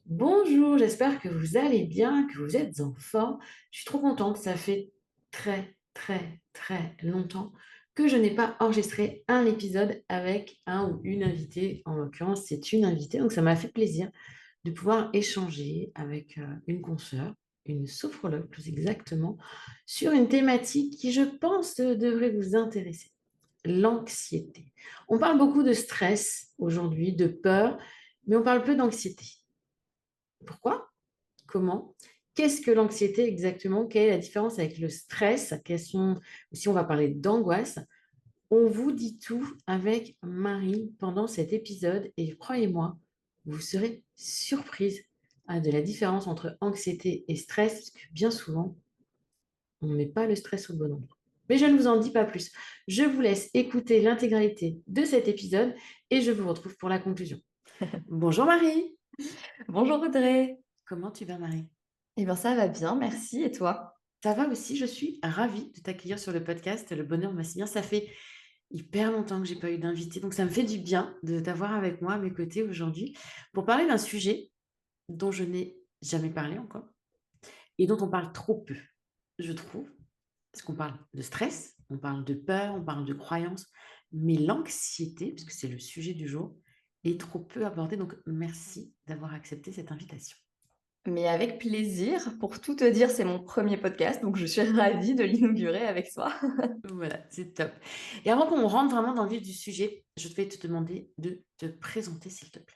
Bonjour, j'espère que vous allez bien, que vous êtes en forme. Je suis trop contente, ça fait très longtemps que je n'ai pas enregistré un épisode avec un ou une invitée. En l'occurrence, c'est une invitée, donc ça m'a fait plaisir de pouvoir échanger avec une consoeur, une sophrologue plus exactement, sur une thématique qui, je pense, devrait vous intéresser, l'anxiété. On parle beaucoup de stress aujourd'hui, de peur, mais on parle peu d'anxiété. Pourquoi? Comment? Qu'est-ce que l'anxiété exactement? Quelle est la différence avec le stress? Si on va parler d'angoisse, on vous dit tout avec Marie pendant cet épisode et croyez-moi, vous serez surprise de la différence entre anxiété et stress, parce que bien souvent, on ne met pas le stress au bon endroit. Mais je ne vous en dis pas plus. Je vous laisse écouter l'intégralité de cet épisode et je vous retrouve pour la conclusion. Bonjour Marie, Bonjour Audrey. comment tu vas Marie? Eh bien, ça va bien, merci. Et toi? Ça va aussi, je suis ravie de t'accueillir sur le podcast Le Bonheur Massillien. Ça fait hyper longtemps que j'ai pas eu d'invité, donc ça me fait du bien de t'avoir avec moi à mes côtés aujourd'hui pour parler d'un sujet dont je n'ai jamais parlé encore et dont on parle trop peu, je trouve, parce qu'on parle de stress, on parle de peur, on parle de croyances, mais l'anxiété, puisque c'est le sujet du jour, est trop peu abordée. Donc merci d'avoir accepté cette invitation. Mais avec plaisir. Pour tout te dire, c'est mon premier podcast, donc je suis ravie de l'inaugurer avec toi. Voilà, c'est top. Et avant qu'on rentre vraiment dans le vif du sujet, je vais te demander de te présenter, s'il te plaît.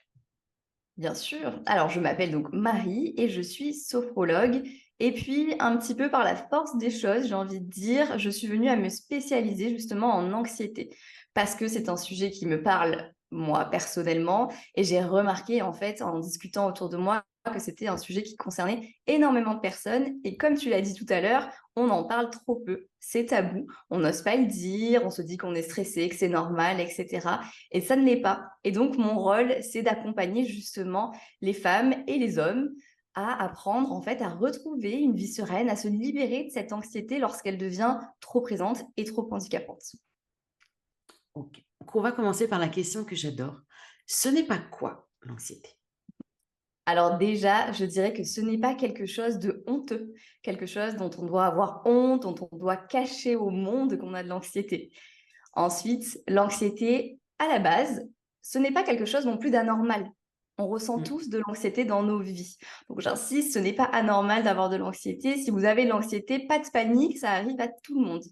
Bien sûr. Alors, je m'appelle donc Marie et je suis sophrologue. Et puis, un petit peu par la force des choses, j'ai envie de dire, je suis venue à me spécialiser justement en anxiété parce que c'est un sujet qui me parle, moi, personnellement. Et j'ai remarqué, en fait, en discutant autour de moi, que c'était un sujet qui concernait énormément de personnes. Et comme tu l'as dit tout à l'heure, on en parle trop peu. C'est tabou. On n'ose pas le dire. On se dit qu'on est stressé, que c'est normal, etc. Et ça ne l'est pas. Et donc, mon rôle, c'est d'accompagner justement les femmes et les hommes à apprendre, en fait, à retrouver une vie sereine, à se libérer de cette anxiété lorsqu'elle devient trop présente et trop handicapante. Ok. Donc, on va commencer par la question que j'adore. Ce n'est pas quoi l'anxiété? Alors déjà, je dirais que ce n'est pas quelque chose de honteux, quelque chose dont on doit avoir honte, dont on doit cacher au monde qu'on a de l'anxiété. Ensuite, l'anxiété, à la base, ce n'est pas quelque chose non plus d'anormal. On ressent Mm. tous de l'anxiété dans nos vies. Donc j'insiste, ce n'est pas anormal d'avoir de l'anxiété. Si vous avez de l'anxiété, pas de panique, ça arrive à tout le monde.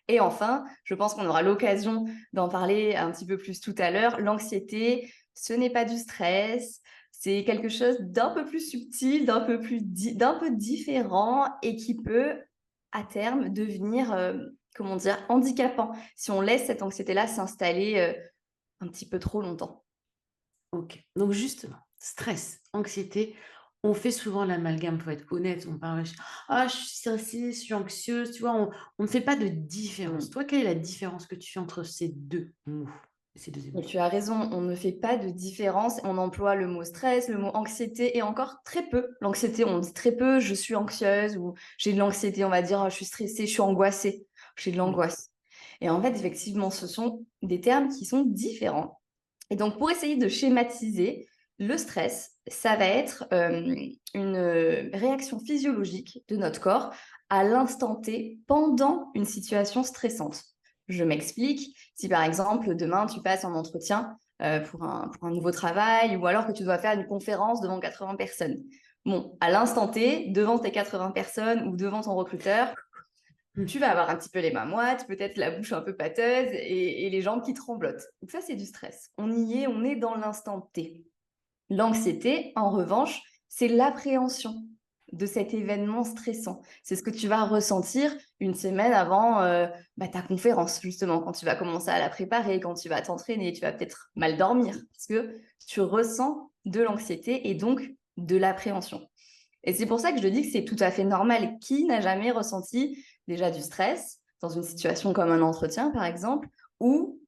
Et enfin, je pense qu'on aura l'occasion d'en parler un petit peu plus tout à l'heure. L'anxiété, ce n'est pas du stress, c'est quelque chose d'un peu plus subtil, d'un peu différent et qui peut, à terme, devenir, comment dire, handicapant si on laisse cette anxiété-là s'installer un petit peu trop longtemps. Ok. Donc justement, stress, anxiété, on fait souvent l'amalgame, faut être honnête. On parle, ah, je suis stressée, je suis anxieuse, tu vois, on ne fait pas de différence. Mm. Toi, quelle est la différence que tu fais entre ces deux mots, ces deux Et émotions? tu as raison, on ne fait pas de différence. On emploie le mot stress, le mot anxiété et encore très peu. L'anxiété, on dit très peu, je suis anxieuse ou j'ai de l'anxiété, on va dire, oh, je suis stressée, je suis angoissée, j'ai de Oui. l'angoisse. Et en fait, effectivement, ce sont des termes qui sont différents. Et donc, pour essayer de schématiser, le stress, ça va être une réaction physiologique de notre corps à l'instant T pendant une situation stressante. Je m'explique. Si par exemple, demain, tu passes en entretien pour un nouveau travail ou alors que tu dois faire une conférence devant 80 personnes. Bon, à l'instant T, devant tes 80 personnes ou devant ton recruteur, tu vas avoir un petit peu les mains moites, peut-être la bouche un peu pâteuse et les jambes qui tremblotent. Donc ça, c'est du stress. On y est, on est dans l'instant T. L'anxiété, en revanche, c'est l'appréhension de cet événement stressant. C'est ce que tu vas ressentir une semaine avant ta conférence, justement, quand tu vas commencer à la préparer, quand tu vas t'entraîner, tu vas peut-être mal dormir, parce que tu ressens de l'anxiété et donc de l'appréhension. Et c'est pour ça que je dis que c'est tout à fait normal. Qui n'a jamais ressenti déjà du stress dans une situation comme un entretien, par exemple, ou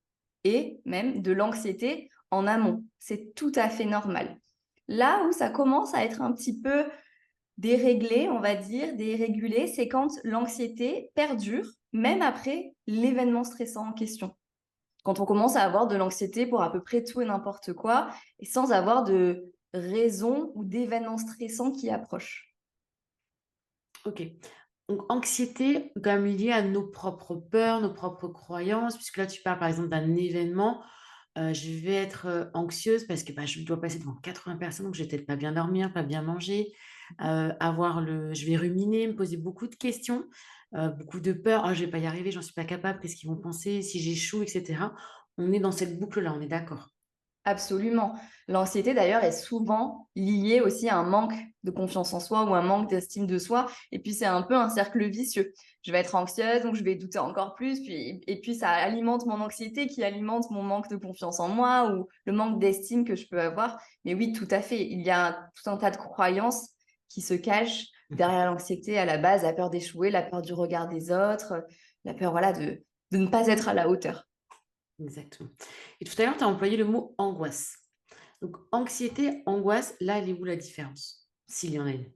et même de l'anxiété en amont? C'est tout à fait normal. Là où ça commence à être un petit peu déréglé, on va dire, dérégulé, c'est quand l'anxiété perdure, même après l'événement stressant en question. Quand on commence à avoir de l'anxiété pour à peu près tout et n'importe quoi, et sans avoir de raisons ou d'événements stressants qui approchent. Ok. Donc, anxiété, quand même liée à nos propres peurs, nos propres croyances, puisque là, tu parles par exemple d'un événement. Je vais être anxieuse parce que bah, je dois passer devant 80 personnes, donc je vais peut-être pas bien dormir, pas bien manger, je vais ruminer, me poser beaucoup de questions, beaucoup de peur. Ah, je vais pas y arriver, j'en suis pas capable, qu'est-ce qu'ils vont penser si j'échoue, etc. On est dans cette boucle-là, on est d'accord. Absolument. L'anxiété, d'ailleurs, est souvent liée aussi à un manque de confiance en soi ou un manque d'estime de soi. Et puis, c'est un peu un cercle vicieux. Je vais être anxieuse, donc je vais douter encore plus. Et puis, ça alimente mon anxiété qui alimente mon manque de confiance en moi ou le manque d'estime que je peux avoir. Mais oui, tout à fait. Il y a tout un tas de croyances qui se cachent derrière l'anxiété à la base, la peur d'échouer, la peur du regard des autres, la peur voilà, de ne pas être à la hauteur. Exactement. Et tout à l'heure, tu as employé le mot angoisse. Donc, anxiété, angoisse, là, elle est où la différence? S'il y en a une.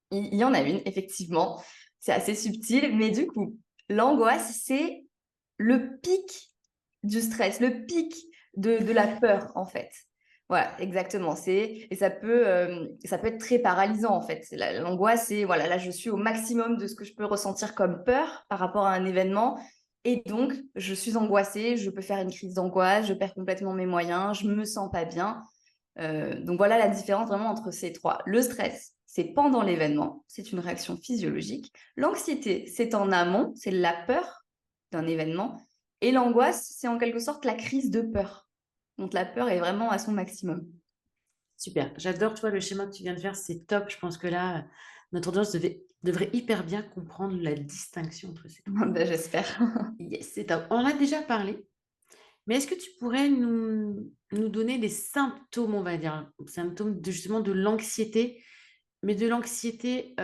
Il y en a une, effectivement. C'est assez subtil, mais du coup, l'angoisse, c'est le pic du stress, le pic de la peur, en fait. Voilà, exactement. Et ça peut être très paralysant, en fait. L'angoisse, c'est, voilà, là, je suis au maximum de ce que je peux ressentir comme peur par rapport à un événement. Et donc, je suis angoissée, je peux faire une crise d'angoisse, je perds complètement mes moyens, je me sens pas bien. Donc voilà la différence vraiment entre ces trois. Le stress, c'est pendant l'événement, c'est une réaction physiologique. L'anxiété, c'est en amont, c'est la peur d'un événement. Et l'angoisse, c'est en quelque sorte la crise de peur. Donc la peur est vraiment à son maximum. Super. J'adore, toi, le schéma que tu viens de faire, c'est top. Je pense que là, notre audience devrait hyper bien comprendre la distinction entre ces trois. Ben, j'espère. Yes, c'est top. On en a déjà parlé, mais est-ce que tu pourrais nous donner des symptômes, on va dire, symptômes justement de l'anxiété, mais de l'anxiété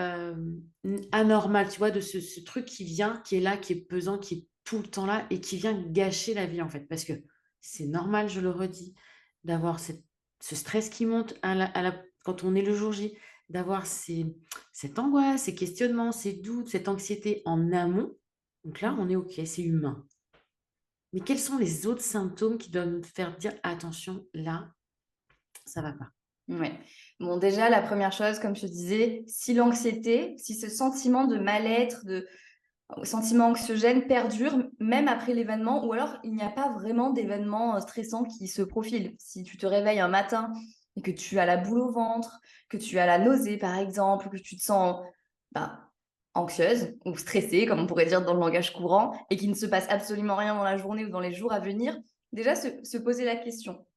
anormale, tu vois, de ce truc qui vient, qui est là, qui est pesant, qui est tout le temps là et qui vient gâcher la vie, en fait. Parce que c'est normal, je le redis, d'avoir ce stress qui monte quand on est le jour J, d'avoir cette angoisse, ces questionnements, ces doutes, cette anxiété en amont. Donc là, on est OK, c'est humain. Mais quels sont les autres symptômes qui doivent nous faire dire attention, là, ça va pas. Ouais. Bon, déjà, la première chose, comme je te disais, si l'anxiété, si ce sentiment de mal-être, de sentiment anxiogène perdure même après l'événement, ou alors il n'y a pas vraiment d'événement stressant qui se profile. Si tu te réveilles un matin et que tu as la boule au ventre, que tu as la nausée par exemple, que tu te sens ben, anxieuse ou stressée, comme on pourrait dire dans le langage courant, et qu'il ne se passe absolument rien dans la journée ou dans les jours à venir, déjà se poser la question.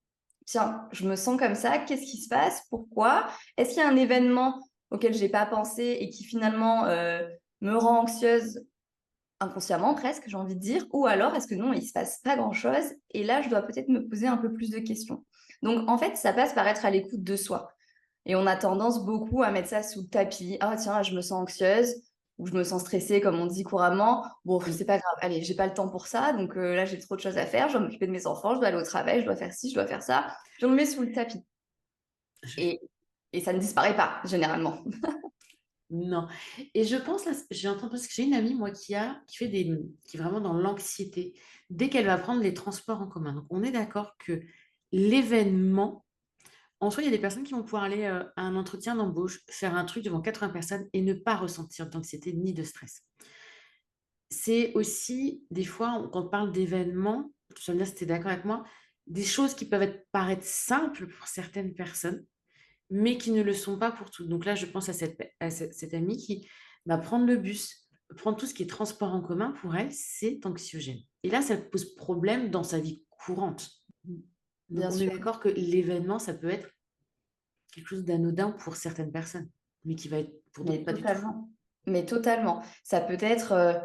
Tiens, je me sens comme ça, qu'est-ce qui se passe? Pourquoi? Est-ce qu'il y a un événement auquel j'ai pas pensé et qui finalement me rend anxieuse inconsciemment presque, j'ai envie de dire, ou alors est-ce que non, il se passe pas grand-chose et là, je dois peut-être me poser un peu plus de questions. Donc, en fait, ça passe par être à l'écoute de soi. Et on a tendance beaucoup à mettre ça sous le tapis. Ah, tiens, je me sens anxieuse ou je me sens stressée, comme on dit couramment. Bon, c'est pas grave, allez, j'ai pas le temps pour ça, donc là, j'ai trop de choses à faire, je dois m'occuper de mes enfants, je dois aller au travail, je dois faire ci, je dois faire ça. Je le mets sous le tapis. Et, et ça ne disparaît pas, généralement. Non. Et je pense, là, j'ai entendu parce que j'ai une amie, moi, qui est vraiment dans l'anxiété dès qu'elle va prendre les transports en commun. Donc, on est d'accord que l'événement, en soi, il y a des personnes qui vont pouvoir aller à un entretien d'embauche, faire un truc devant 80 personnes et ne pas ressentir d'anxiété ni de stress. C'est aussi, des fois, quand on parle d'événements, tu vas me dire si tu es d'accord avec moi, des choses qui peuvent paraître simples pour certaines personnes mais qui ne le sont pas pour toutes. Donc là, je pense à cette amie qui va prendre le bus, prendre tout ce qui est transport en commun, pour elle, c'est anxiogène. Et là, ça pose problème dans sa vie courante. Donc Bien on est sûr. d'accord que l'événement, ça peut être quelque chose d'anodin pour certaines personnes, mais qui va être pour d'autres Mais pas du tout. totalement. Mais totalement. Ça peut être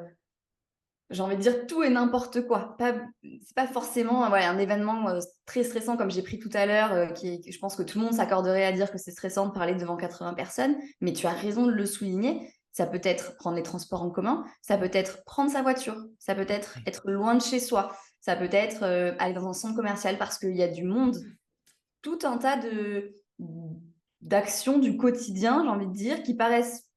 j'ai envie de dire tout et n'importe quoi. C'est pas forcément voilà, un événement très stressant comme j'ai pris tout à l'heure, je pense que tout le monde s'accorderait à dire que c'est stressant de parler devant 80 personnes, mais tu as raison de le souligner. Ça peut être prendre les transports en commun, ça peut être prendre sa voiture, ça peut être Oui. être loin de chez soi, ça peut être aller dans un centre commercial parce qu'il y a du monde. Tout un tas d'actions du quotidien, j'ai envie de dire, qui paraissent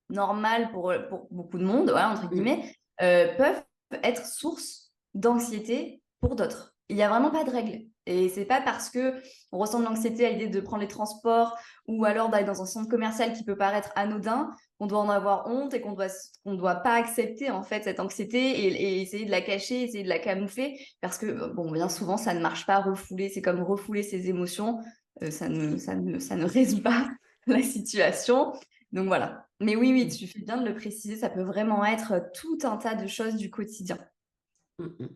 normales pour beaucoup de monde, voilà, entre Mm. guillemets, peuvent être source d'anxiété pour d'autres. Il n'y a vraiment pas de règle. Et c'est pas parce que on ressent de l'anxiété à l'idée de prendre les transports ou alors d'aller dans un centre commercial qui peut paraître anodin, qu'on doit en avoir honte et qu'on doit pas accepter en fait cette anxiété et essayer de la cacher, essayer de la camoufler parce que bon, bien souvent ça ne marche pas. Refouler, c'est comme refouler ses émotions, ça ne résout pas la situation. Donc voilà. Mais oui, oui, Mm, tu fais bien de le préciser. Ça peut vraiment être tout un tas de choses du quotidien. mm, mm.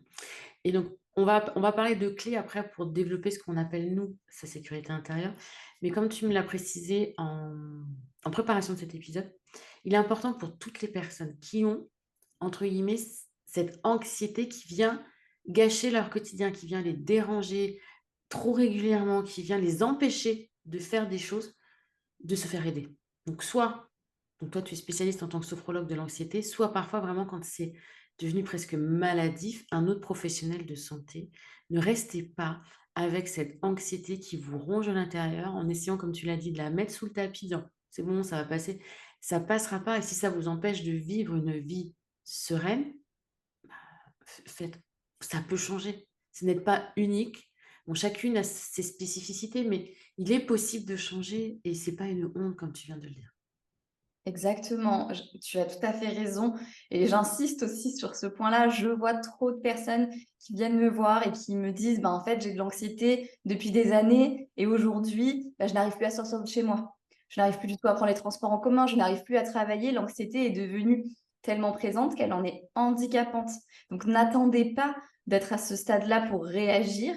Et donc, on va parler de clés après pour développer ce qu'on appelle, nous, sa sécurité intérieure. Mais comme tu me l'as précisé en préparation de cet épisode, il est important pour toutes les personnes qui ont, entre guillemets, cette anxiété qui vient gâcher leur quotidien, qui vient les déranger trop régulièrement, qui vient les empêcher de faire des choses, de se faire aider. Donc, donc toi, tu es spécialiste en tant que sophrologue de l'anxiété, soit parfois vraiment quand c'est devenu presque maladif, un autre professionnel de santé. Ne restez pas avec cette anxiété qui vous ronge à l'intérieur en essayant, comme tu l'as dit, de la mettre sous le tapis. C'est bon, ça va passer. Ça passera pas. Et si ça vous empêche de vivre une vie sereine, faites, ça peut changer. Ce n'est pas unique. Bon, chacune a ses spécificités, mais il est possible de changer et c'est pas une honte, comme tu viens de le dire. Exactement, tu as tout à fait raison et j'insiste aussi sur ce point-là. Je vois trop de personnes qui viennent me voir et qui me disent: «Ben, en fait, j'ai de l'anxiété depuis des années et aujourd'hui, bah, je n'arrive plus à sortir de chez moi. Je n'arrive plus du tout à prendre les transports en commun, je n'arrive plus à travailler». L'anxiété est devenue tellement présente qu'elle en est handicapante. Donc n'attendez pas d'être à ce stade-là pour réagir.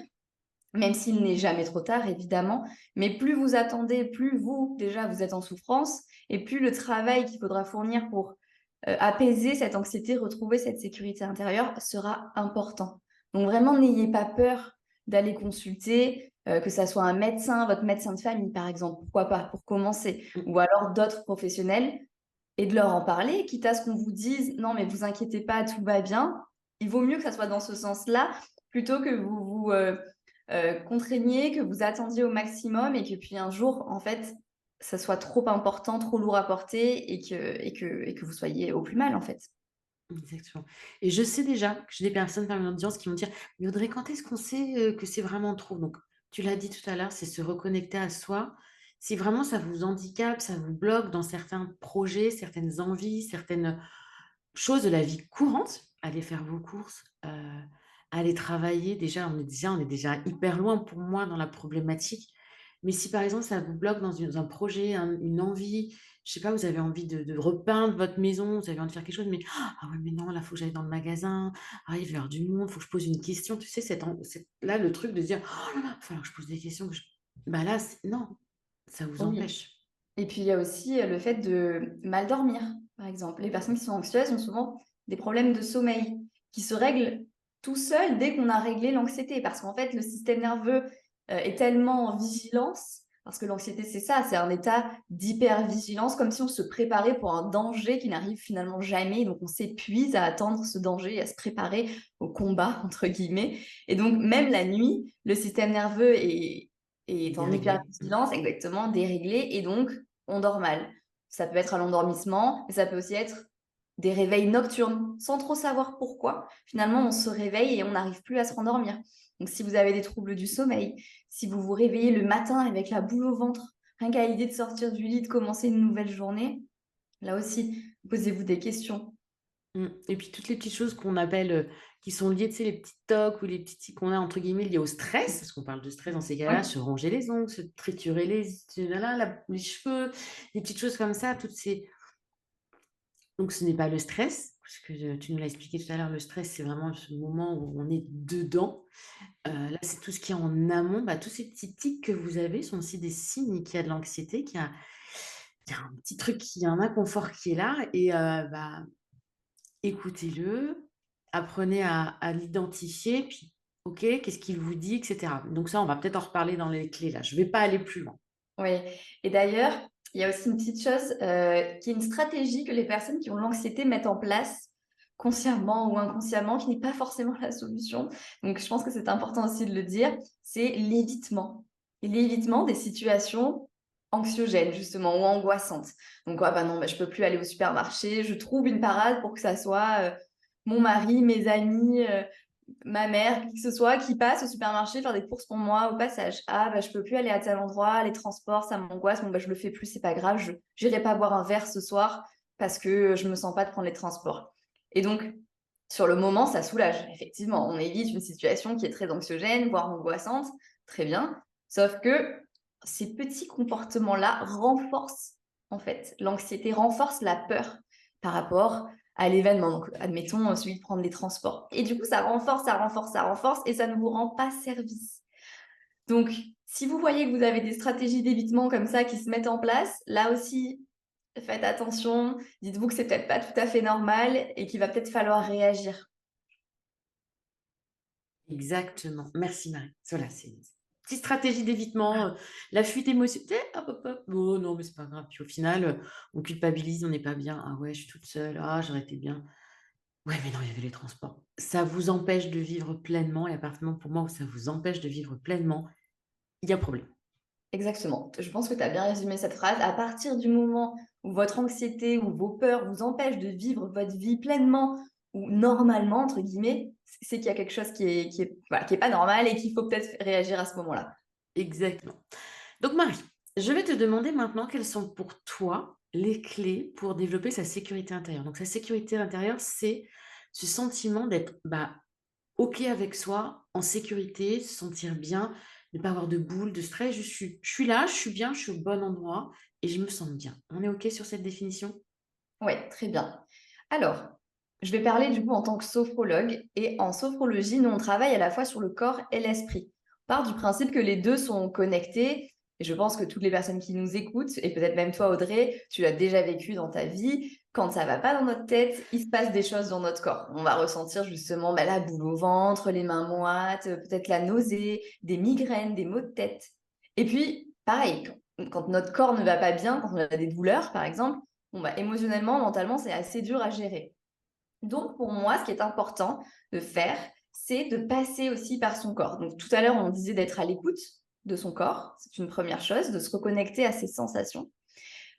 Même s'il n'est jamais trop tard, évidemment, mais plus vous attendez, plus vous, déjà, vous êtes en souffrance et plus le travail qu'il faudra fournir pour, apaiser cette anxiété, retrouver cette sécurité intérieure sera important. Donc vraiment, n'ayez pas peur d'aller consulter, que ça soit un médecin, votre médecin de famille, par exemple, pourquoi pas, pour commencer, Mm, ou alors d'autres professionnels et de leur en parler, quitte à ce qu'on vous dise: «Non, mais vous inquiétez pas, tout va bien». Il vaut mieux que ça soit dans ce sens-là, plutôt que vous vous, contraigniez, que vous attendiez au maximum et que puis un jour, en fait, ça soit trop important, trop lourd à porter et que vous soyez au plus mal, en fait. exactement. Et je sais déjà que j'ai des personnes parmi l'audience qui vont dire: «Mais Audrey, quand est-ce qu'on sait, que c'est vraiment trop?» Donc tu l'as dit tout à l'heure, c'est se reconnecter à soi. Si vraiment ça vous handicape, ça vous bloque dans certains projets, certaines envies, certaines choses de la vie courante, aller faire vos courses, aller travailler. On est déjà hyper loin pour moi dans la problématique. Mais si par exemple ça vous bloque dans un projet, une envie, je sais pas, vous avez envie de repeindre votre maison, vous avez envie de faire quelque chose, mais ah ouais, mais non, là, faut que j'aille dans le magasin. Ah, il va y avoir du monde, faut que je pose une question. Tu sais, là, le truc de se dire: «Oh là là, il va falloir que je pose des questions, bah là, non, ça vous Oui. empêche. Et puis il y a aussi, le fait de mal dormir, par exemple. Les personnes qui sont anxieuses ont souvent des problèmes de sommeil qui se règlent tout seuls dès qu'on a réglé l'anxiété. Parce qu'en fait, le système nerveux, est tellement en vigilance parce que l'anxiété, c'est ça, c'est un état d'hypervigilance, comme si on se préparait pour un danger qui n'arrive finalement jamais. Donc on s'épuise à attendre ce danger, à se préparer au «combat» entre guillemets et donc même la nuit, le système nerveux est en Déréglé. hypervigilance, exactement, déréglé et donc on dort mal. Ça peut être à l'endormissement, mais ça peut aussi être des réveils nocturnes, sans trop savoir pourquoi. Finalement, on se réveille et on n'arrive plus à se rendormir. Donc, si vous avez des troubles du sommeil, si vous vous réveillez le matin avec la boule au ventre, rien qu'à l'idée de sortir du lit, de commencer une nouvelle journée, là aussi, posez-vous des questions. Et puis toutes les petites choses qu'on appelle, qui sont liées, tu sais, les petits tocs ou les petits tics qu'on a entre guillemets liés au stress, parce qu'on parle de stress dans ces cas-là, Oui, se ronger les ongles, se triturer les cheveux, des petites choses comme ça, toutes ces donc ce n'est pas le stress, puisque, tu nous l'as expliqué tout à l'heure, le stress, c'est vraiment ce moment où on est dedans. Là, c'est tout ce qui est en amont. Bah, tous ces petits tics que vous avez sont aussi des signes qu'il y a de l'anxiété, qu'il y a un petit truc, qu'il y a un inconfort qui est là et bah, écoutez-le, apprenez à l'identifier, puis OK, qu'est-ce qu'il vous dit et cetera. Donc ça, on va peut-être en reparler dans les clés là. Je ne vais pas aller plus loin. oui. Et d'ailleurs, il y a aussi une petite chose qui est une stratégie que les personnes qui ont l'anxiété mettent en place consciemment ou inconsciemment, qui n'est pas forcément la solution. Donc, je pense que c'est important aussi de le dire, c'est l'évitement. Et l'évitement des situations anxiogènes, justement, ou angoissantes. Donc, ah bah non, bah, je peux plus aller au supermarché, je trouve une parade pour que ça soit mon mari, mes amis. ma mère, qui que ce soit, qui passe au supermarché faire des courses pour moi au passage. Ah, bah, je peux plus aller à tel endroit, les transports, ça m'angoisse. Bon, bah, je le fais plus, c'est pas grave. Je n'irai pas boire un verre ce soir parce que je me sens pas de prendre les transports. Et donc, sur le moment, ça soulage. Effectivement, on évite une situation qui est très anxiogène, voire angoissante. Très bien. Sauf que ces petits comportements-là renforcent, en fait, l'anxiété, renforcent la peur par rapport à l'événement. Donc, admettons celui de prendre les transports. Et du coup, ça renforce, ça renforce, ça renforce et ça ne vous rend pas service. Donc, si vous voyez que vous avez des stratégies d'évitement comme ça qui se mettent en place, là aussi, faites attention. Dites-vous que c'est peut-être pas tout à fait normal et qu'il va peut-être falloir réagir. Exactement. Merci Marie. Voilà, c'est une petite stratégie d'évitement, la fuite émotionnelle. Hop, hop, hop. Oh non, mais c'est pas grave. Puis au final, on culpabilise, on n'est pas bien. Ah ouais, je suis toute seule. Ah, j'aurais été bien. Ouais, mais non, il y avait les transports. Ça vous empêche de vivre pleinement. Et à partir du moment pour moi où ça vous empêche de vivre pleinement, il y a problème. Exactement. Je pense que tu as bien résumé cette phrase. À partir du moment où votre anxiété ou vos peurs vous empêchent de vivre votre vie pleinement ou normalement, entre guillemets, c'est qu'il y a quelque chose voilà, qui est pas normal et qu'il faut peut-être réagir à ce moment-là. Exactement. Donc Marie, je vais te demander maintenant quelles sont pour toi les clés pour développer sa sécurité intérieure. Donc sa sécurité intérieure, c'est ce sentiment d'être OK avec soi, en sécurité, se sentir bien, ne pas avoir de boules, de stress. Je suis là, je suis bien, je suis au bon endroit et je me sens bien. On est OK sur cette définition? Oui, très bien. Alors, je vais parler du coup en tant que sophrologue. Et en sophrologie, nous, on travaille à la fois sur le corps et l'esprit. On part du principe que les deux sont connectés. Et je pense que toutes les personnes qui nous écoutent, et peut-être même toi, Audrey, tu l'as déjà vécu dans ta vie, quand ça va pas dans notre tête, il se passe des choses dans notre corps. On va ressentir justement la boule au ventre, les mains moites, peut-être la nausée, des migraines, des maux de tête. Et puis, pareil, quand notre corps ne va pas bien, quand on a des douleurs, par exemple, bon, bah, émotionnellement, mentalement, c'est assez dur à gérer. Donc, pour moi, ce qui est important de faire, c'est de passer aussi par son corps. Donc, tout à l'heure, on disait d'être à l'écoute de son corps. C'est une première chose, de se reconnecter à ses sensations.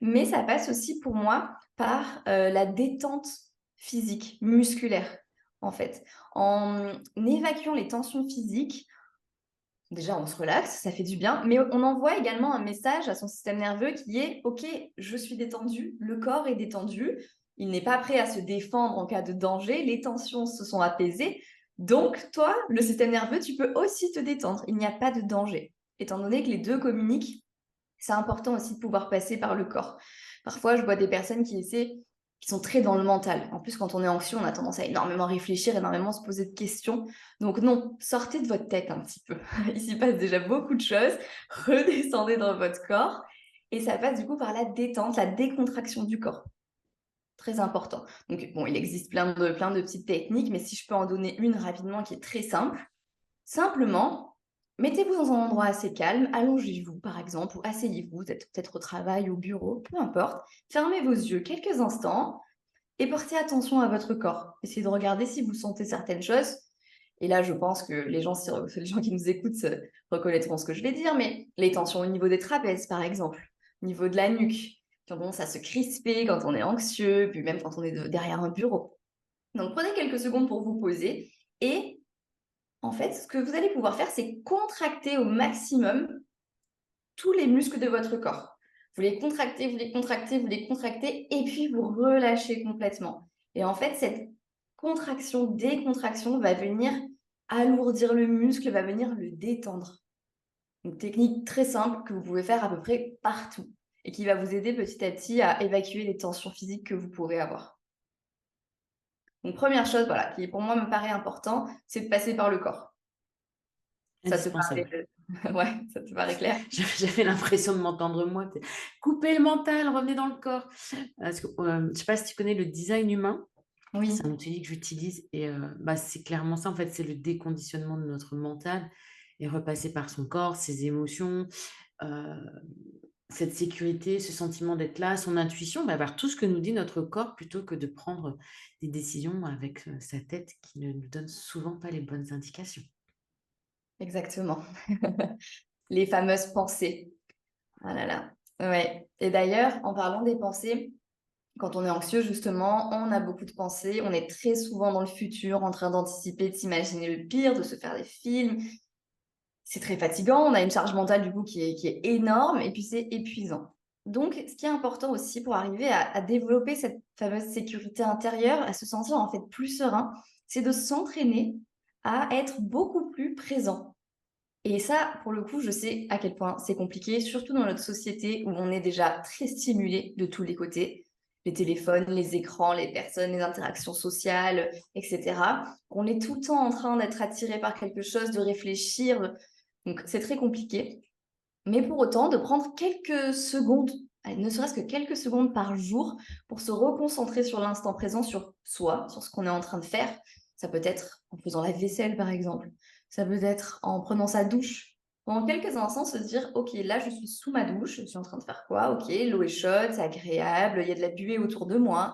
Mais ça passe aussi pour moi par la détente physique, musculaire, en fait. En évacuant les tensions physiques, déjà, on se relaxe, ça fait du bien, mais on envoie également un message à son système nerveux qui est: OK, je suis détendu, le corps est détendu, il n'est pas prêt à se défendre en cas de danger, les tensions se sont apaisées. Donc, toi, le système nerveux, tu peux aussi te détendre, il n'y a pas de danger. Étant donné que les deux communiquent, c'est important aussi de pouvoir passer par le corps. Parfois, je vois des personnes qui sont très dans le mental. En plus, quand on est anxieux, on a tendance à énormément réfléchir, énormément se poser de questions. Donc non, sortez de votre tête un petit peu. Il s'y passe déjà beaucoup de choses. Redescendez dans votre corps. Et ça passe du coup par la détente, la décontraction du corps. Très important. Donc bon, il existe plein de petites techniques, mais si je peux en donner une rapidement qui est très simple, simplement, mettez-vous dans un endroit assez calme, allongez-vous par exemple, ou asseyez-vous, vous êtes peut-être au travail, au bureau, peu importe. Fermez vos yeux quelques instants et portez attention à votre corps. Essayez de regarder si vous sentez certaines choses. Et là, je pense que les gens qui nous écoutent reconnaîtront ce que je vais dire, mais les tensions au niveau des trapèzes, par exemple, au niveau de la nuque, qui ont tendance à se crisper quand on est anxieux, puis même quand on est derrière un bureau. Donc, prenez quelques secondes pour vous poser et en fait, ce que vous allez pouvoir faire, c'est contracter au maximum tous les muscles de votre corps. Vous les contractez, vous les contractez, vous les contractez, et puis vous relâchez complètement. Et en fait, cette contraction, décontraction va venir alourdir le muscle, va venir le détendre. Une technique très simple que vous pouvez faire à peu près partout et qui va vous aider petit à petit à évacuer les tensions physiques que vous pourrez avoir. Donc, première chose, voilà, qui pour moi me paraît important, c'est de passer par le corps. Ça te Indispensable. paraît, ouais, ça te paraît clair? J'avais l'impression de m'entendre moi. Coupez le mental, revenez dans le corps. Parce que, je ne sais pas si tu connais le design humain. C'est Oui, un outil que j'utilise et c'est clairement ça. En fait, c'est le déconditionnement de notre mental et repasser par son corps, ses émotions, euh, cette sécurité, ce sentiment d'être là, son intuition, vers tout ce que nous dit notre corps plutôt que de prendre des décisions avec sa tête qui ne nous donne souvent pas les bonnes indications. exactement. Les fameuses pensées. Ah là là. Ouais. Et d'ailleurs, en parlant des pensées, Quand on est anxieux, justement, on a beaucoup de pensées, on est très souvent dans le futur, en train d'anticiper, de s'imaginer le pire, de se faire des films. C'est très fatigant, on a une charge mentale du coup qui est énorme et puis c'est épuisant. Donc, ce qui est important aussi pour arriver à développer cette fameuse sécurité intérieure, à se sentir en fait plus serein, c'est de s'entraîner à être beaucoup plus présent. Et ça, pour le coup, je sais à quel point c'est compliqué, surtout dans notre société où on est déjà très stimulé de tous les côtés. Les téléphones, les écrans, les personnes, les interactions sociales, etc. On est tout le temps en train d'être attiré par quelque chose, de réfléchir. Donc, c'est très compliqué. Mais pour autant, de prendre quelques secondes, allez, ne serait-ce que quelques secondes par jour, pour se reconcentrer sur l'instant présent, sur soi, sur ce qu'on est en train de faire. Ça peut être en faisant la vaisselle, par exemple. Ça peut être en prenant sa douche. Pendant quelques instants, se dire, OK, là, je suis sous ma douche, je suis en train de faire quoi? OK, l'eau est chaude, c'est agréable, il y a de la buée autour de moi,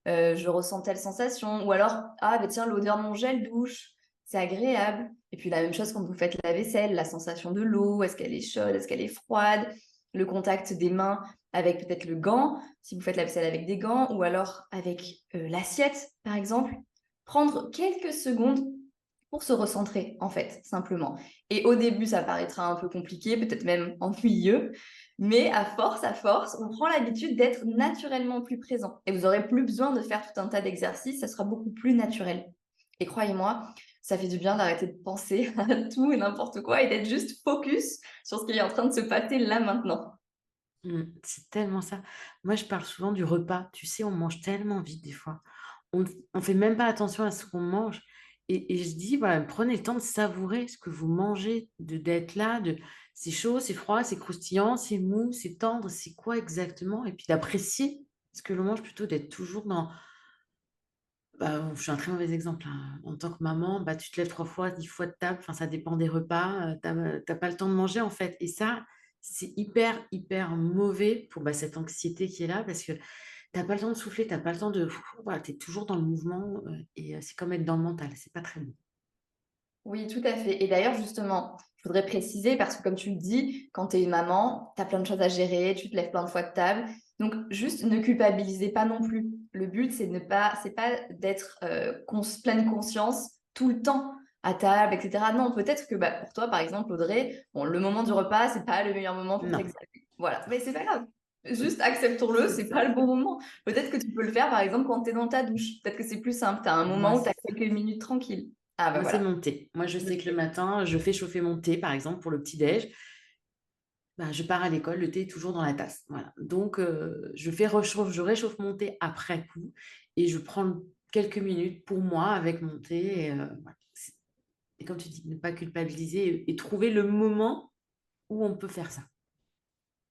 je ressens telle sensation. Ou alors, ah, ben tiens, l'odeur de mon gel douche, c'est agréable. Et puis la même chose quand vous faites la vaisselle, la sensation de l'eau, est-ce qu'elle est chaude, est-ce qu'elle est froide, le contact des mains avec peut-être le gant, si vous faites la vaisselle avec des gants, ou alors avec l'assiette, par exemple. Prendre quelques secondes pour se recentrer, en fait, simplement. Et au début, ça paraîtra un peu compliqué, peut-être même ennuyeux, mais à force, on prend l'habitude d'être naturellement plus présent. Et vous n'aurez plus besoin de faire tout un tas d'exercices, ça sera beaucoup plus naturel. Et croyez-moi, ça fait du bien d'arrêter de penser à tout et n'importe quoi et d'être juste focus sur ce qui est en train de se passer là maintenant. C'est tellement ça. Moi, je parle souvent du repas. Tu sais, on mange tellement vite des fois. On fait même pas attention à ce qu'on mange. Et je dis, voilà, prenez le temps de savourer ce que vous mangez, d'être là, c'est chaud, c'est froid, c'est croustillant, c'est mou, c'est tendre, c'est quoi exactement? Et puis d'apprécier ce que l'on mange plutôt d'être toujours dans. Bah, je suis un très mauvais exemple, hein. En tant que maman, bah, tu te lèves 3 fois, 10 fois de table, enfin, ça dépend des repas, t'as pas le temps de manger en fait. Et ça, c'est hyper, hyper mauvais pour bah, cette anxiété qui est là parce que t'as pas le temps de souffler, t'as pas le temps de. Voilà, tu es toujours dans le mouvement et c'est comme être dans le mental, c'est pas très bon. Oui, tout à fait. Et d'ailleurs, justement, je voudrais préciser, parce que comme tu le dis, quand tu es une maman, tu as plein de choses à gérer, tu te lèves plein de fois de table. Donc, juste ne culpabilisez pas non plus. Le but, c'est pas d'être pleine conscience tout le temps à table, etc. Non, peut-être que bah, pour toi, par exemple, Audrey, bon, le moment du repas, c'est pas le meilleur moment pour Non, t'exercer. Voilà, mais c'est pas grave. Juste acceptons-le, c'est c'est ça. pas le bon moment. Peut-être que tu peux le faire, par exemple, quand tu es dans ta douche. Peut-être que c'est plus simple. Tu as un Moi, moment où tu as c'est ça. quelques minutes tranquilles. Ah, ben Moi, c'est voilà. mon thé. Moi, je sais que le Ok. matin, je fais chauffer mon thé, par exemple, pour le petit-déj. Bah, je pars à l'école, le thé est toujours dans la tasse. Voilà. Donc, je réchauffe mon thé après coup et je prends quelques minutes pour moi avec mon thé. Voilà. Et comme tu dis, ne pas culpabiliser et trouver le moment où on peut faire ça.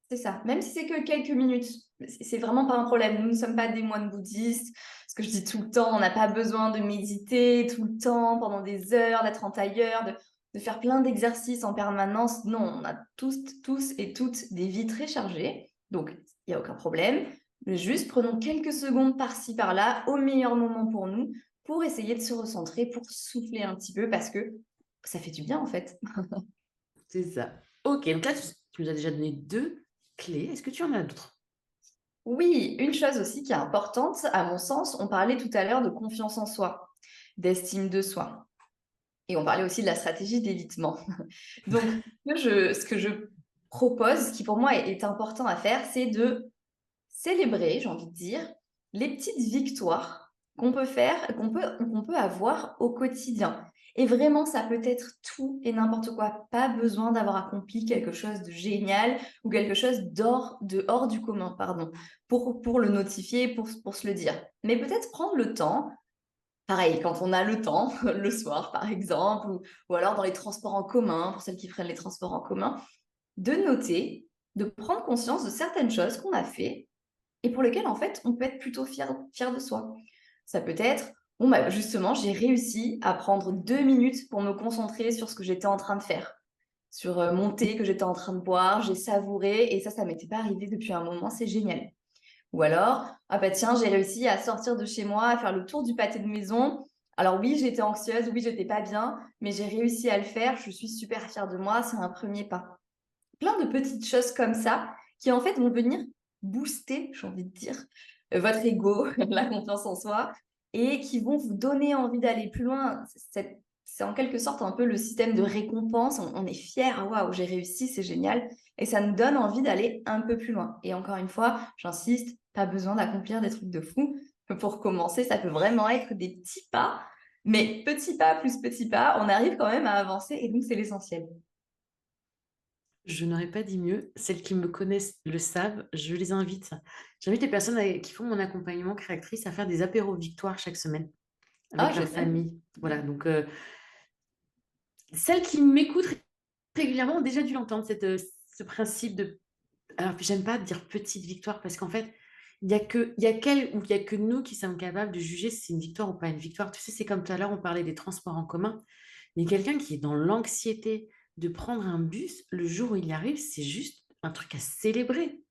C'est ça. Même si c'est que quelques minutes, c'est vraiment pas un problème. Nous ne sommes pas des moines bouddhistes. Ce que je dis tout le temps, on n'a pas besoin de méditer tout le temps, pendant des heures, d'être en tailleur, de faire plein d'exercices en permanence. Non, on a tous et toutes des vies très chargées. Donc, il n'y a aucun problème. Mais juste prenons quelques secondes par-ci, par-là, au meilleur moment pour nous, pour essayer de se recentrer, pour souffler un petit peu, parce que ça fait du bien en fait. C'est ça. Ok, donc là, tu nous as déjà donné 2 clés. Est-ce que tu en as d'autres? Oui, une chose aussi qui est importante, à mon sens, on parlait tout à l'heure de confiance en soi, d'estime de soi. Et on parlait aussi de la stratégie d'évitement. Donc, ce que je propose, qui pour moi est important à faire, c'est de célébrer, j'ai envie de dire, les petites victoires qu'on peut faire, qu'on peut avoir au quotidien. Et vraiment, ça peut être tout et n'importe quoi. Pas besoin d'avoir accompli quelque chose de génial ou quelque chose hors du commun, pardon, pour le notifier, pour se le dire. Mais peut-être prendre le temps, pareil, quand on a le temps, le soir par exemple, ou alors dans les transports en commun, pour celles qui prennent les transports en commun, de noter, de prendre conscience de certaines choses qu'on a fait et pour lesquels, en fait, on peut être plutôt fier de soi. Ça peut être, bon, bah, justement, j'ai réussi à prendre 2 minutes pour me concentrer sur ce que j'étais en train de faire, sur mon thé que j'étais en train de boire, j'ai savouré, et ça m'était pas arrivé depuis un moment, c'est génial. Ou alors, ah bah tiens, j'ai réussi à sortir de chez moi, à faire le tour du pâté de maison. Alors oui, j'étais anxieuse, oui, j'étais pas bien, mais j'ai réussi à le faire, je suis super fière de moi, c'est un premier pas. Plein de petites choses comme ça qui en fait vont venir booster, j'ai envie de dire, votre ego, la confiance en soi, et qui vont vous donner envie d'aller plus loin. C'est en quelque sorte un peu le système de récompense. On est fier, ah, waouh, j'ai réussi, c'est génial. Et ça nous donne envie d'aller un peu plus loin. Et encore une fois, j'insiste, pas besoin d'accomplir des trucs de fou. Pour commencer, ça peut vraiment être des petits pas, mais petits pas plus petits pas, on arrive quand même à avancer et donc c'est l'essentiel. Je n'aurais pas dit mieux. Celles qui me connaissent le savent. Je les invite. J'invite les personnes qui font mon accompagnement créatrice à faire des apéros victoires chaque semaine Ah, avec leur génial. famille. Voilà, donc celles qui m'écoutent régulièrement ont déjà dû l'entendre, ce principe de... Alors, j'aime pas dire petite victoire parce qu'en fait, il y a qu'elle ou il y a que nous qui sommes capables de juger si c'est une victoire ou pas une victoire. Tu sais, c'est comme tout à l'heure, on parlait des transports en commun, mais quelqu'un qui est dans l'anxiété de prendre un bus, le jour où il y arrive, c'est juste un truc à célébrer.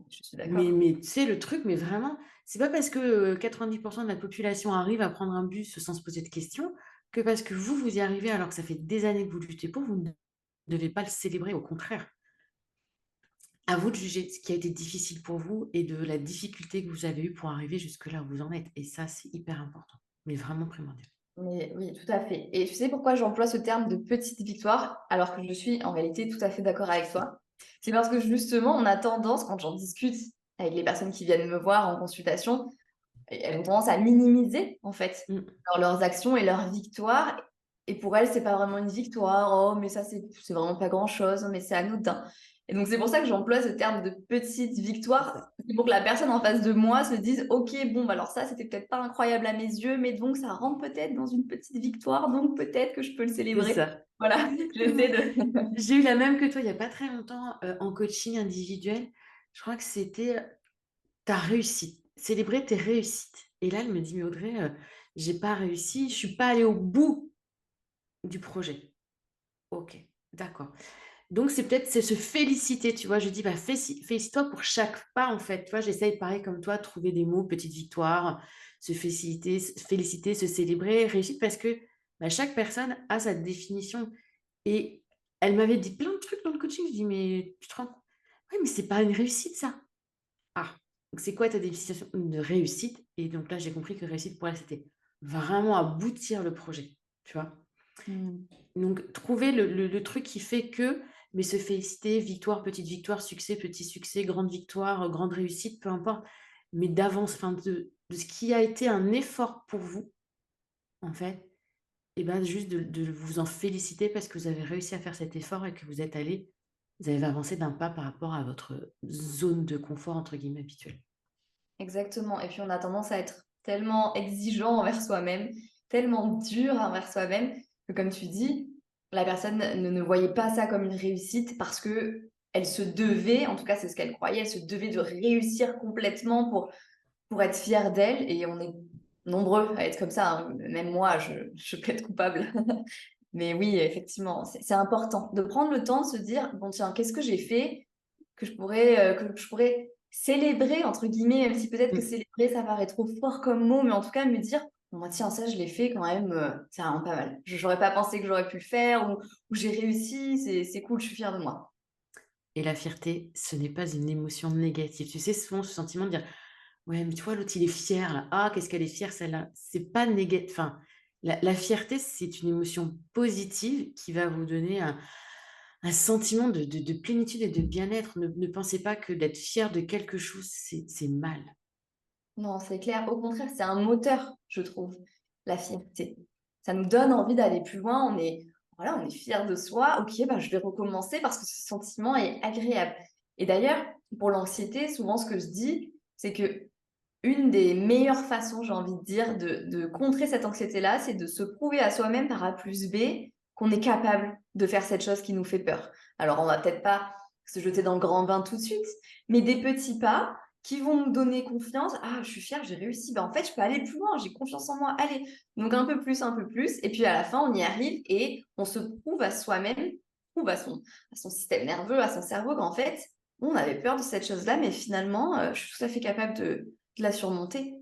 Je suis d'accord. Mais tu sais, le truc, mais vraiment, c'est pas parce que 90% de la population arrive à prendre un bus sans se poser de questions que parce que vous y arrivez alors que ça fait des années que vous luttez pour, vous ne devez pas le célébrer, au contraire. À vous de juger ce qui a été difficile pour vous et de la difficulté que vous avez eue pour arriver jusque là où vous en êtes. Et ça, c'est hyper important, mais vraiment primordial. Mais oui, tout à fait. Et tu sais pourquoi j'emploie ce terme de petite victoire alors que je suis en réalité tout à fait d'accord avec toi? C'est parce que justement, on a tendance, quand j'en discute avec les personnes qui viennent me voir en consultation, elles ont tendance à minimiser en fait Mm. leurs actions et leurs victoires. Et pour elles, c'est pas vraiment une victoire. Oh, mais ça, c'est vraiment pas grand-chose, mais c'est anodin. Et donc, c'est pour ça que j'emploie ce terme de petite C'est victoire. ça. C'est pour que la personne en face de moi se dise, OK, bon, bah alors ça, c'était peut-être pas incroyable à mes yeux, mais donc ça rentre peut-être dans une petite victoire, donc peut-être que je peux le C'est célébrer. ça. Voilà, Exactement. j'essaie de... J'ai eu la même que toi il n'y a pas très longtemps en coaching individuel. Je crois que c'était ta réussite, célébrer tes réussites. Et là, elle me dit, mais Audrey, j'ai pas réussi, je suis pas allée au bout du projet. Ok, d'accord. Donc, c'est se féliciter, tu vois. Je dis, bah, félicite-toi pour chaque pas, en fait. Tu vois, j'essaye, pareil comme toi, de trouver des mots, petite victoire, féliciter, se célébrer, réussite, parce que bah, chaque personne a sa définition. Et elle m'avait dit plein de trucs dans le coaching. Je dis, mais tu te rends compte? Oui, mais c'est pas une réussite, ça. Ah, donc c'est quoi ta définition de réussite? Et donc là, j'ai compris que réussite pour elle, c'était vraiment aboutir le projet, tu vois. Hmm. Donc, trouver le truc qui fait que, mais se féliciter, victoire, petite victoire, succès, petit succès, grande victoire, grande réussite, peu importe, mais d'avance, enfin, de ce qui a été un effort pour vous, en fait, et ben juste de vous en féliciter parce que vous avez réussi à faire cet effort et que vous êtes allé, vous avez avancé d'un pas par rapport à votre zone de confort, entre guillemets, habituelle. Exactement. Et puis, on a tendance à être tellement exigeant envers soi-même, tellement dur envers soi-même, que comme tu dis, la personne ne voyait pas ça comme une réussite parce que elle se devait, en tout cas, c'est ce qu'elle croyait, elle se devait de réussir complètement pour être fière d'elle. Et on est nombreux à être comme ça, hein. Même moi, je plaide coupable. Mais oui, effectivement, c'est important de prendre le temps de se dire, bon, tiens, qu'est-ce que j'ai fait que je pourrais célébrer, entre guillemets, même si peut-être que Mm. célébrer, ça paraît trop fort comme mot, mais en tout cas, me dire, bon, bah, tiens, ça, je l'ai fait quand même, c'est vraiment pas mal. Je n'aurais pas pensé que j'aurais pu le faire ou j'ai réussi, c'est cool, je suis fière de moi. Et la fierté, ce n'est pas une émotion négative. Tu sais, souvent, ce sentiment de dire, ouais, mais tu vois, l'autre, il est fier, là. Ah, qu'est-ce qu'elle est fière, celle-là. C'est pas négatif. Enfin, la fierté, c'est une émotion positive qui va vous donner un sentiment de plénitude et de bien-être. Ne pensez pas que d'être fier de quelque chose, c'est mal. Non, c'est clair. Au contraire, c'est un moteur, je trouve, la fierté. Ça nous donne envie d'aller plus loin. Voilà, on est fier de soi. Ok, bah, je vais recommencer parce que ce sentiment est agréable. Et d'ailleurs, pour l'anxiété, souvent ce que je dis, c'est que une des meilleures façons, j'ai envie de dire, de contrer cette anxiété-là, c'est de se prouver à soi-même par A plus B qu'on est capable de faire cette chose qui nous fait peur. Alors, on va peut-être pas se jeter dans le grand bain tout de suite, mais des petits pas qui vont nous donner confiance. Ah, je suis fière, j'ai réussi. Ben, en fait, je peux aller plus loin, j'ai confiance en moi. Allez, donc un peu plus, un peu plus. Et puis à la fin, on y arrive et on se prouve à soi-même, prouve à son système nerveux, à son cerveau qu'en fait, on avait peur de cette chose-là, mais finalement, je suis tout à fait capable de la surmonter.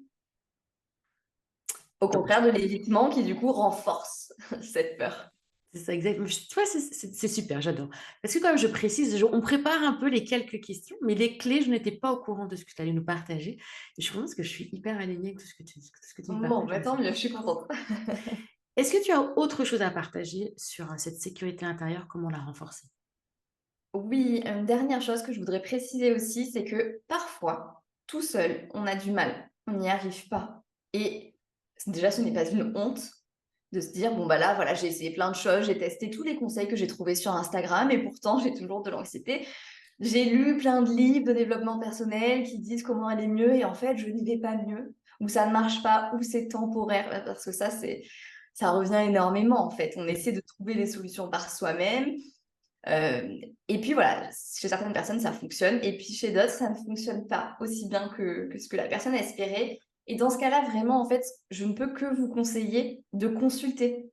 Au Donc, contraire de l'évitement qui, du coup, renforce cette peur. C'est ça, exactement. Tu vois, c'est super, j'adore. Parce que comme je précise, on prépare un peu les quelques questions, mais les clés, je n'étais pas au courant de ce que tu allais nous partager. Et je pense que je suis hyper alignée avec tout ce que tu me Bon, partages, bah, donc tant c'est mieux, cool. je suis contente. Est-ce que tu as autre chose à partager sur cette sécurité intérieure, comment la renforcer? Oui, une dernière chose que je voudrais préciser aussi, c'est que parfois, tout seul, on a du mal, on n'y arrive pas. Et déjà, ce n'est pas une honte de se dire, bon, bah là, voilà, j'ai essayé plein de choses, j'ai testé tous les conseils que j'ai trouvés sur Instagram et pourtant, j'ai toujours de l'anxiété. J'ai lu plein de livres de développement personnel qui disent comment aller mieux et en fait, je n'y vais pas mieux, ou ça ne marche pas, ou c'est temporaire, parce que ça revient énormément en fait. On essaie de trouver les solutions par soi-même. Et puis voilà, chez certaines personnes, ça fonctionne, et puis chez d'autres, ça ne fonctionne pas aussi bien que ce que la personne a espéré. Et dans ce cas-là, vraiment, en fait, je ne peux que vous conseiller de consulter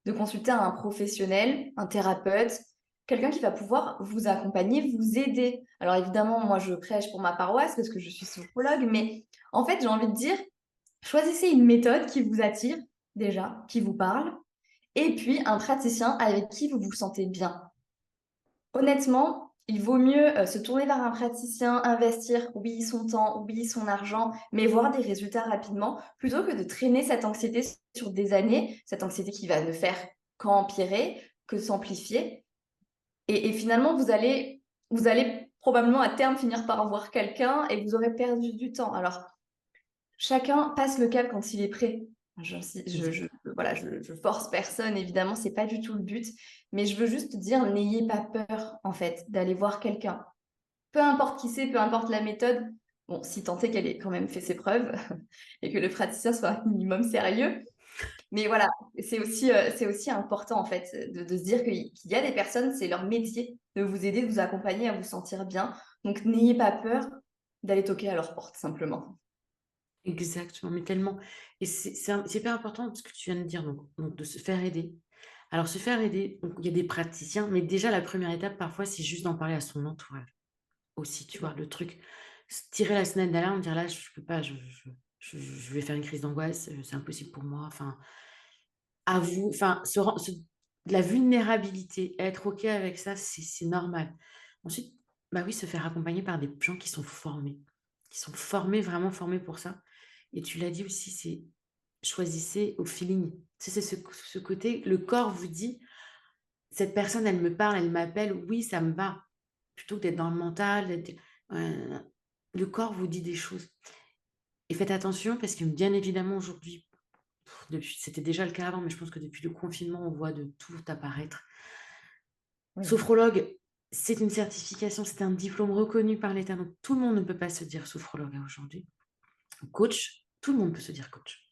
un professionnel, un thérapeute, quelqu'un qui va pouvoir vous accompagner, vous aider. Alors évidemment, moi, je prêche pour ma paroisse parce que je suis sophrologue, mais en fait, j'ai envie de dire, choisissez une méthode qui vous attire déjà, qui vous parle, et puis un praticien avec qui vous vous sentez bien. Honnêtement, il vaut mieux, se tourner vers un praticien, investir, oui, son temps, oui, son argent, mais voir des résultats rapidement, plutôt que de traîner cette anxiété sur des années, cette anxiété qui va ne faire qu'empirer, que s'amplifier. Et finalement, vous allez probablement à terme finir par voir quelqu'un et vous aurez perdu du temps. Alors, chacun passe le cap quand il est prêt. Voilà, je force personne, évidemment, c'est pas du tout le but, mais je veux juste dire, n'ayez pas peur, en fait, d'aller voir quelqu'un. Peu importe qui c'est, peu importe la méthode, bon, si tant est qu'elle ait quand même fait ses preuves et que le praticien soit un minimum sérieux, mais voilà, c'est aussi important, en fait, de se dire qu'il y a des personnes, c'est leur métier de vous aider, de vous accompagner à vous sentir bien. Donc, n'ayez pas peur d'aller toquer à leur porte, simplement. Exactement, mais tellement. Et c'est hyper important ce que tu viens de dire, donc de se faire aider. Alors, se faire aider, donc il y a des praticiens, mais déjà, la première étape, parfois, c'est juste d'en parler à son entourage aussi, tu vois, le truc. Tirer la sonnette d'alarme, dire là, je peux pas, je vais faire une crise d'angoisse, c'est impossible pour moi. Enfin, à vous, enfin, de la vulnérabilité, être OK avec ça, c'est normal. Ensuite, bah oui, se faire accompagner par des gens qui sont formés, vraiment formés pour ça. Et tu l'as dit aussi, c'est choisissez au feeling. Tu sais, c'est ce côté, le corps vous dit, cette personne, elle me parle, elle m'appelle, oui, ça me va. Plutôt que d'être dans le mental, euh, le corps vous dit des choses. Et faites attention parce que bien évidemment aujourd'hui, c'était déjà le cas avant, mais je pense que depuis le confinement, on voit de tout apparaître. Oui. Sophrologue, c'est une certification, c'est un diplôme reconnu par l'État. Donc tout le monde ne peut pas se dire sophrologue aujourd'hui. Coach, tout le monde peut se dire coach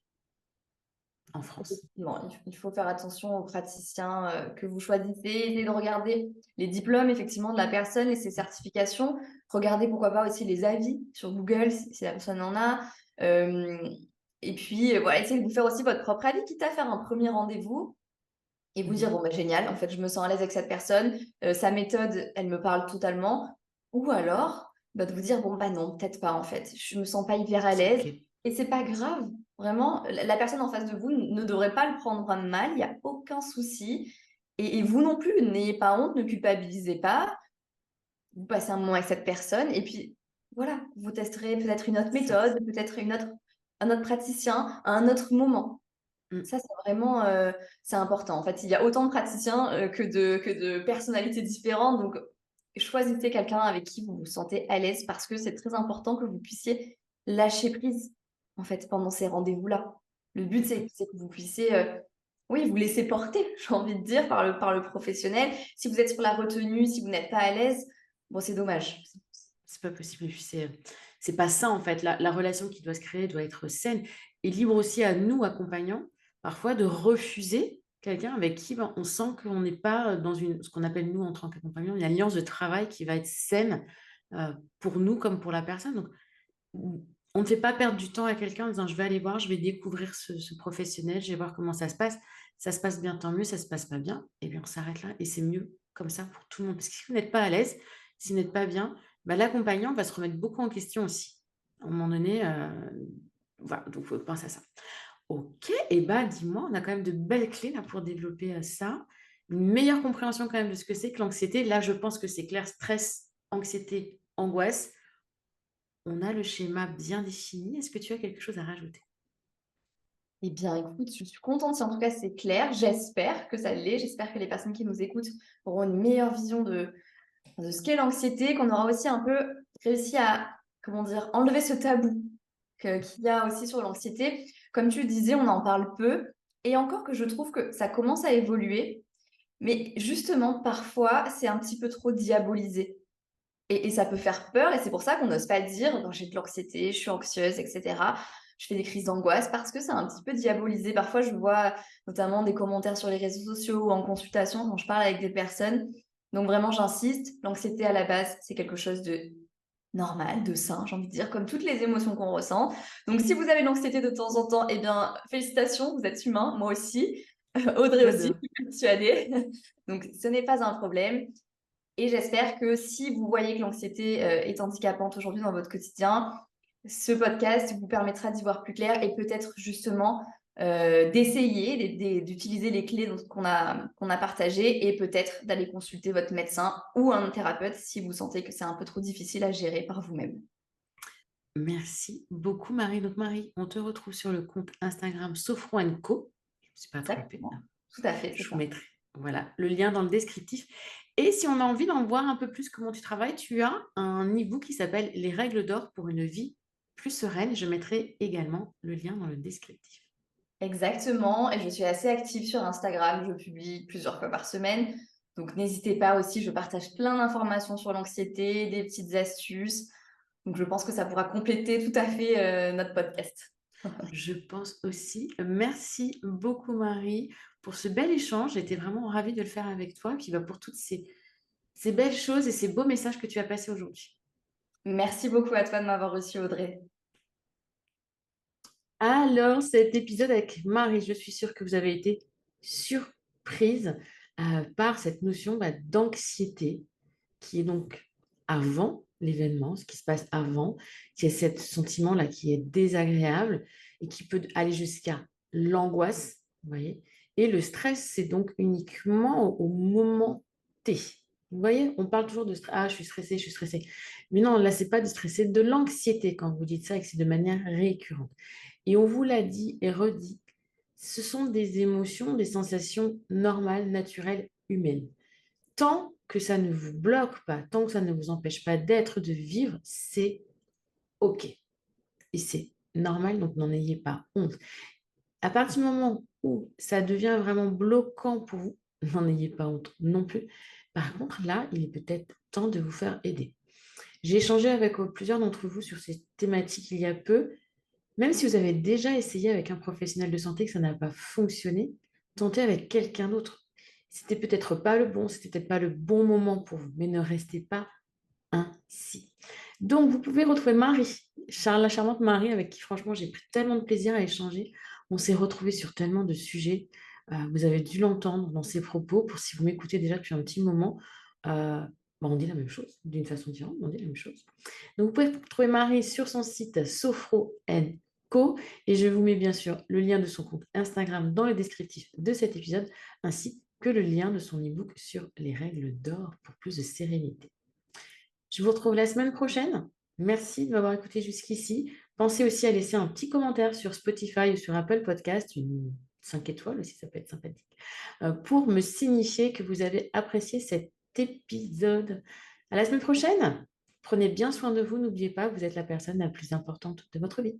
en France. Effectivement, il faut faire attention aux praticiens que vous choisissez, essayez de regarder les diplômes effectivement de la personne et ses certifications. Regardez pourquoi pas aussi les avis sur Google si la personne en a. Euh, et puis voilà, essayez de vous faire aussi votre propre avis, quitte à faire un premier rendez-vous et vous dire, Mhm. bon bah génial, en fait je me sens à l'aise avec cette personne, sa méthode, elle me parle totalement. Ou alors, bah, de vous dire, bon bah non, peut-être pas en fait, je me sens pas hyper à C'est l'aise. OK. Et c'est pas grave, vraiment, la personne en face de vous ne devrait pas le prendre mal, il n'y a aucun souci. Et vous non plus, n'ayez pas honte, ne culpabilisez pas. Vous passez un moment avec cette personne et puis voilà, vous testerez peut-être une autre C'est ça. méthode, peut-être un autre praticien à un autre moment. Mm. Ça, c'est vraiment c'est important. En fait, il y a autant de praticiens que de personnalités différentes. Donc, choisissez quelqu'un avec qui vous vous sentez à l'aise parce que c'est très important que vous puissiez lâcher prise, en fait, pendant ces rendez-vous-là. Le but, c'est que vous puissiez, oui, vous laisser porter, j'ai envie de dire, par le professionnel. Si vous êtes sur la retenue, si vous n'êtes pas à l'aise, bon, c'est dommage. C'est pas possible. Et puis c'est pas ça en fait. La relation qui doit se créer doit être saine et libre aussi à nous, accompagnants, parfois de refuser quelqu'un avec qui ben, on sent qu'on n'est pas dans ce qu'on appelle nous en tant qu'accompagnant, une alliance de travail qui va être saine pour nous comme pour la personne. Donc, on ne fait pas perdre du temps à quelqu'un en disant je vais aller voir, je vais découvrir ce professionnel, je vais voir comment ça se passe. Ça se passe bien, tant mieux, ça se passe pas bien, et bien on s'arrête là et c'est mieux comme ça pour tout le monde. Parce que si vous n'êtes pas à l'aise, si vous n'êtes pas bien, bah, l'accompagnant va se remettre beaucoup en question aussi. À un moment donné, voilà, donc il faut penser à ça. Ok, et bah dis-moi, on a quand même de belles clés là pour développer ça. une meilleure compréhension quand même de ce que c'est que l'anxiété. Là, je pense que c'est clair, stress, anxiété, angoisse. On a le schéma bien défini. Est-ce que tu as quelque chose à rajouter? Eh bien, écoute, je suis contente si en tout cas c'est clair. J'espère que ça l'est. J'espère que les personnes qui nous écoutent auront une meilleure vision de ce qu'est l'anxiété, qu'on aura aussi un peu réussi à, comment dire, enlever ce tabou qu'il y a aussi sur l'anxiété. Comme tu le disais, on en parle peu. Et encore que je trouve que ça commence à évoluer. Mais justement, parfois, c'est un petit peu trop diabolisé. Et ça peut faire peur, et c'est pour ça qu'on n'ose pas dire: «Ben, j'ai de l'anxiété, je suis anxieuse» et cetera. Je fais des crises d'angoisse parce que c'est un petit peu diabolisé. Parfois, je vois notamment des commentaires sur les réseaux sociaux ou en consultation quand je parle avec des personnes. Donc vraiment, j'insiste, l'anxiété à la base, c'est quelque chose de normal, de sain, j'ai envie de dire, comme toutes les émotions qu'on ressent. Donc si vous avez de l'anxiété de temps en temps, eh bien, félicitations, vous êtes humain, moi aussi, Audrey aussi, J'adore. je suis persuadée. Donc ce n'est pas un problème. Et j'espère que si vous voyez que l'anxiété est handicapante aujourd'hui dans votre quotidien, ce podcast vous permettra d'y voir plus clair et peut-être justement d'essayer d'utiliser les clés qu'on a partagées et peut-être d'aller consulter votre médecin ou un thérapeute si vous sentez que c'est un peu trop difficile à gérer par vous-même. Merci beaucoup, Marie. Donc, Marie, on te retrouve sur le compte Instagram Sophro Co. Je ne me suis pas trompée. Exactement. Tout à fait, c'est Je vous ça. mettrai voilà, le lien dans le descriptif. Et si on a envie d'en voir un peu plus comment tu travailles, tu as un e-book qui s'appelle Les règles d'or pour une vie plus sereine. Je mettrai également le lien dans le descriptif. Exactement, et je suis assez active sur Instagram, je publie plusieurs fois par semaine. Donc n'hésitez pas aussi, je partage plein d'informations sur l'anxiété, des petites astuces. Donc je pense que ça pourra compléter tout à fait notre podcast. Je pense aussi. Merci beaucoup, Marie, pour ce bel échange. J'étais vraiment ravie de le faire avec toi. Et puis pour toutes ces belles choses et ces beaux messages que tu as passés aujourd'hui. Merci beaucoup à toi de m'avoir reçu, Audrey. Alors, cet épisode avec Marie, je suis sûre que vous avez été surprise par cette notion d'anxiété qui est donc avant l'événement, ce qui se passe avant, qui est ce sentiment-là qui est désagréable et qui peut aller jusqu'à l'angoisse, vous voyez. Et le stress, c'est donc uniquement au moment T. Vous voyez, on parle toujours de stress. Ah, je suis stressée, je suis stressée. Mais non, là, c'est pas de stresser, de l'anxiété quand vous dites ça et que c'est de manière récurrente. Et on vous l'a dit et redit, ce sont des émotions, des sensations normales, naturelles, humaines. Tant que ça ne vous bloque pas, tant que ça ne vous empêche pas d'être, de vivre, c'est OK. Et c'est normal, donc n'en ayez pas honte. À partir du moment où ça devient vraiment bloquant pour vous, n'en ayez pas honte non plus. Par contre, là, il est peut-être temps de vous faire aider. J'ai échangé avec plusieurs d'entre vous sur ces thématiques il y a peu. Même si vous avez déjà essayé avec un professionnel de santé que ça n'a pas fonctionné, tentez avec quelqu'un d'autre. C'était peut-être pas le bon, c'était peut-être pas le bon moment pour vous, mais ne restez pas ainsi. Donc, vous pouvez retrouver Marie, la charmante Marie, avec qui franchement j'ai pris tellement de plaisir à échanger. On s'est retrouvés sur tellement de sujets. Vous avez dû l'entendre dans ses propos. Pour si vous m'écoutez déjà depuis un petit moment, on dit la même chose, d'une façon différente, mais on dit la même chose. Donc, vous pouvez trouver Marie sur son site Sophro Co. Et je vous mets bien sûr le lien de son compte Instagram dans le descriptif de cet épisode, ainsi que le lien de son e-book sur les règles d'or pour plus de sérénité. Je vous retrouve la semaine prochaine. Merci de m'avoir écouté jusqu'ici. Pensez aussi à laisser un petit commentaire sur Spotify ou sur Apple Podcast, une 5 étoiles aussi, ça peut être sympathique, pour me signifier que vous avez apprécié cet épisode. À la semaine prochaine. Prenez bien soin de vous. N'oubliez pas, vous êtes la personne la plus importante de votre vie.